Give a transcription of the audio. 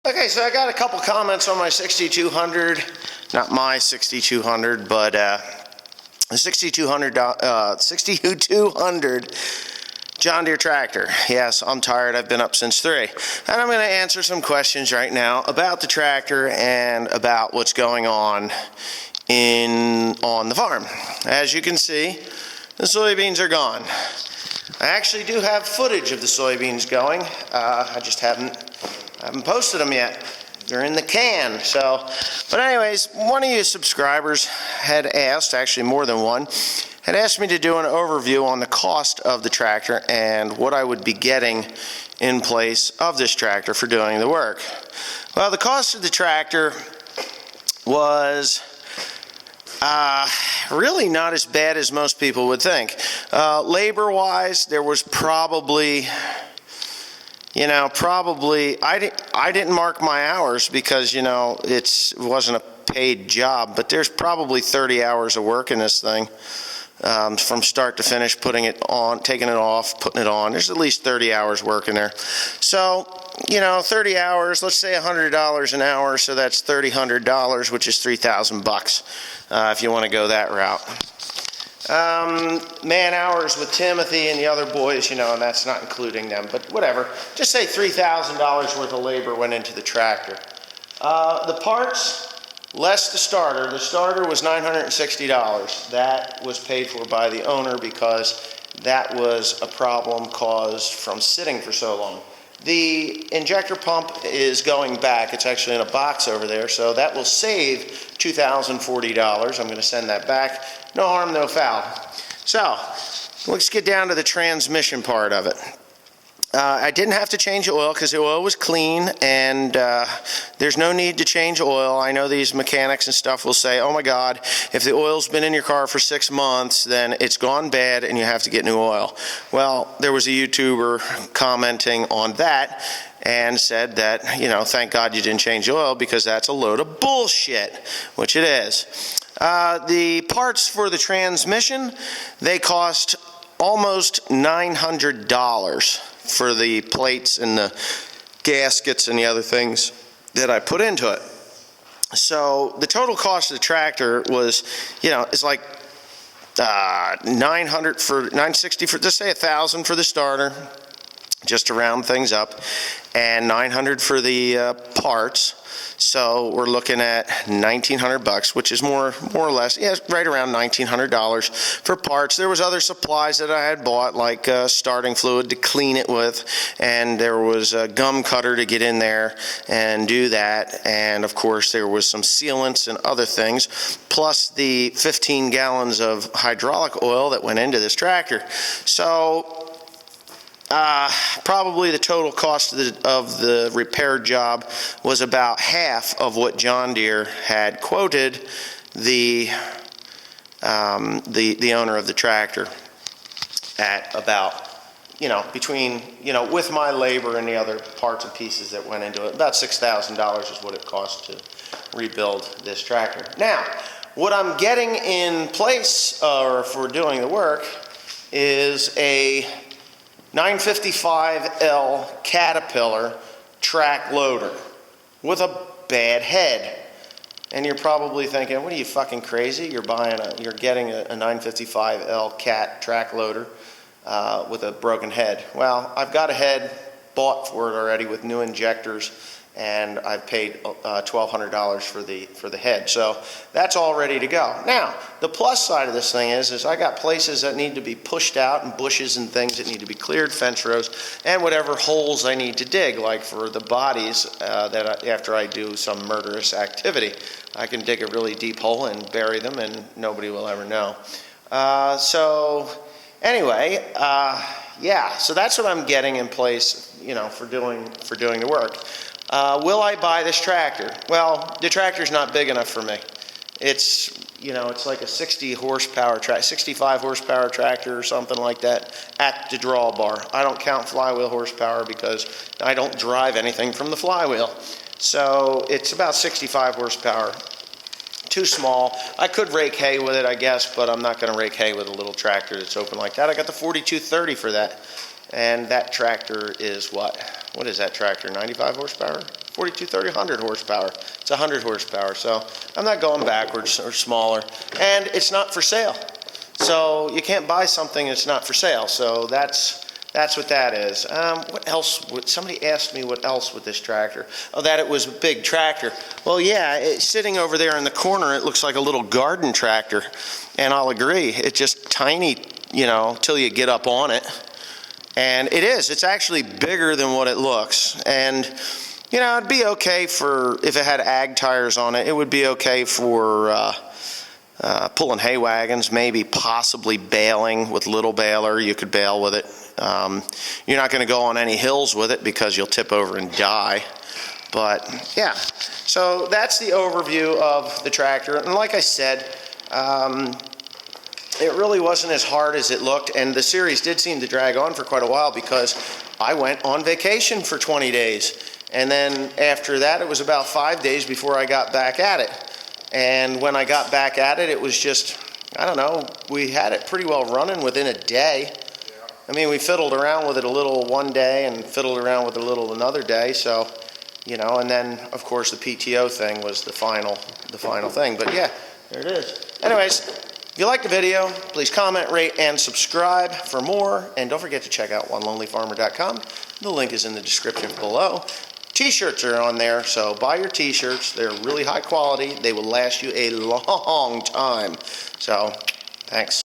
Okay, so I got a couple comments on my 6200, not my 6200, but the 6200 John Deere tractor. Yes, I'm tired. I've been up since 3. And I'm going to answer some questions right now about the tractor and about what's going on the farm. As you can see, the soybeans are gone. I actually do have footage of the soybeans going. I just haven't posted them yet. They're in the can. But anyways, one of you subscribers had asked, actually more than one, had asked me to do an overview on the cost of the tractor and what I would be getting in place of this tractor for doing the work. Well, the cost of the tractor was really not as bad as most people would think. Labor-wise, there was probably I didn't mark my hours because, it wasn't a paid job, but there's probably 30 hours of work in this thing. From start to finish, putting it on, taking it off, putting it on. There's at least 30 hours work in there. So, 30 hours, let's say $100 an hour, so that's $3,000, which is $3,000 if you want to go that route. Man hours with Timothy and the other boys, and that's not including them, but whatever. Just say $3,000 worth of labor went into the tractor. The parts, less the starter. The starter was $960. That was paid for by the owner because that was a problem caused from sitting for so long. The injector pump is going back. It's actually in a box over there, so that will save $2,040. I'm going to send that back. No harm, no foul. So, let's get down to the transmission part of it. I didn't have to change the oil because the oil was clean, and there's no need to change oil. I know these mechanics and stuff will say, oh my God, if the oil's been in your car for 6 months, then it's gone bad and you have to get new oil. Well, there was a YouTuber commenting on that and said that, thank God you didn't change the oil because that's a load of bullshit, which it is. The parts for the transmission, they cost almost $900 for the plates and the gaskets and the other things that I put into it. So the total cost of the tractor was, it's like $960 for, just say $1,000 for the starter, just to round things up, and $900 for the parts. So we're looking at $1,900, which is more or less, right around $1,900 for parts. There was other supplies that I had bought, like starting fluid to clean it with, and there was a gum cutter to get in there and do that, and of course there was some sealants and other things, plus the 15 gallons of hydraulic oil that went into this tractor. So probably the total cost of the repair job was about half of what John Deere had quoted the owner of the tractor at about, between, with my labor and the other parts and pieces that went into it, about $6,000 is what it cost to rebuild this tractor. Now, what I'm getting in place for doing the work is a 955L Caterpillar track loader with a bad head. And you're probably thinking, what are you, fucking crazy? You're getting a 955L Cat track loader with a broken head. Well, I've got a head bought for it already with new injectors, and I've paid $1,200 for the head. So that's all ready to go. Now, the plus side of this thing is I got places that need to be pushed out and bushes and things that need to be cleared, fence rows, and whatever holes I need to dig, like for the bodies after I do some murderous activity. I can dig a really deep hole and bury them, and nobody will ever know. So anyway, so that's what I'm getting in place, for doing the work. Will I buy this tractor? Well, the tractor's not big enough for me. It's, it's like a 65 horsepower tractor or something like that at the drawbar. I don't count flywheel horsepower because I don't drive anything from the flywheel. So it's about 65 horsepower. Too small. I could rake hay with it, I guess, but I'm not going to rake hay with a little tractor that's open like that. I got the 4230 for that. And that tractor is what? What is that tractor? 95 horsepower? 4230, 100 horsepower. It's 100 horsepower, so I'm not going backwards or smaller. And it's not for sale. So you can't buy something that's not for sale. So that's what that is. What else? Somebody asked me what else with this tractor. Oh, that it was a big tractor. Well, yeah, it's sitting over there in the corner, it looks like a little garden tractor. And I'll agree, it's just tiny, you know, till you get up on it. And it is. It's actually bigger than what it looks. And, you know, it'd be okay for, if it had ag tires on it, it would be okay for pulling hay wagons, maybe possibly baling with little baler. You could bale with it. You're not going to go on any hills with it because you'll tip over and die. But, yeah. So that's the overview of the tractor. And like I said, it really wasn't as hard as it looked, and the series did seem to drag on for quite a while because I went on vacation for 20 days. And then after that, it was about 5 days before I got back at it. And when I got back at it, it was just, I don't know, we had it pretty well running within a day. I mean, we fiddled around with it a little one day and fiddled around with it a little another day, so, you know, and then, of course, the PTO thing was the final thing. But yeah, there it is. Anyways, if you like the video, please comment, rate, and subscribe for more. And don't forget to check out OneLonelyFarmer.com. The link is in the description below. T-shirts are on there, so buy your T-shirts. They're really high quality. They will last you a long time. So, thanks.